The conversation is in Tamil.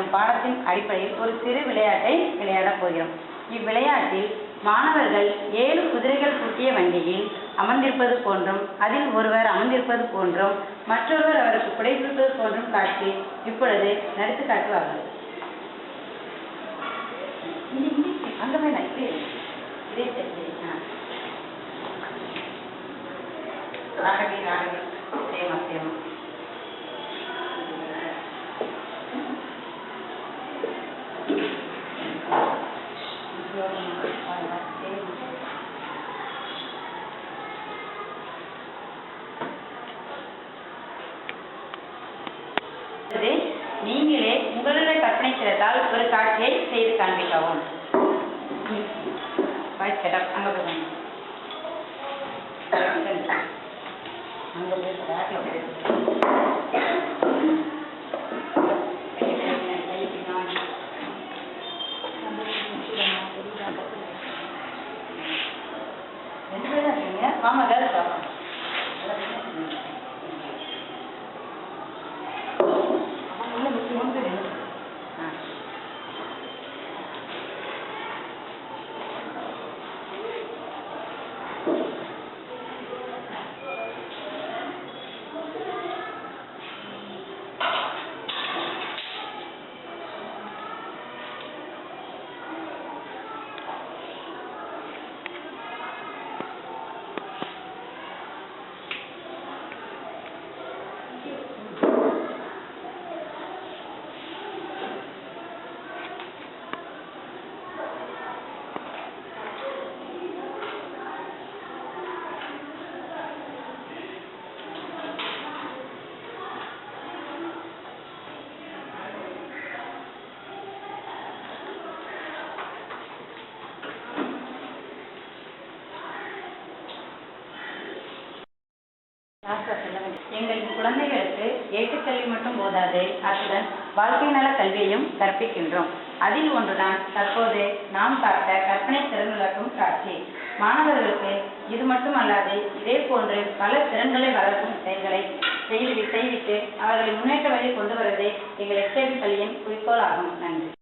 என்னும் பாடத்தின் அடிப்படையில் ஒரு சிறு விளையாட்டை விளையாடப் போகிறோம். இவ்விளையாட்டில் மாணவர்கள் 7 குதிரைகள் பூட்டிய வண்டியில் அமர்ந்திருப்பது போன்றும், அதில் ஒருவர் அமர்ந்திருப்பது போன்றும், மற்றொருவர் அவருக்கு குடைபிடிப்பது போன்றும் காட்சி இப்பொழுது நடித்து காட்டுவார்கள். அங்க வேணாம், இதே சரி. ராகவி ராகவி சேமா சேமா. நீங்களே உங்களுடைய கற்பனை திறத்தால் ஒரு காட்சியை செய்து காண்பிக்கவும். அங்க போய் ரெண்டு பேர் தான் இருக்கீங்க. ஆமா, கேர்ள்ஸ் ஆகும். எங்களின் குழந்தைகளுக்கு ஏட்டுக்கல்வி மட்டும் போதாது, அத்துடன் வாழ்க்கை நல கல்வியையும் கற்பிக்கின்றோம். அதில் ஒன்றுதான் தற்போது நாம் பார்த்த கற்பனை திறன் வளர்க்கும் காட்சி. மாணவர்களுக்கு இது மட்டுமல்லாது இதே போன்று பல திறன்களை வளர்க்கும் செயல்களை செய்வித்து அவர்களை முன்னேற்ற வழியை கொண்டு வருவதே எங்கள் எஸ்ஏபி பள்ளியின் குறிக்கோள் ஆகும். நன்றி.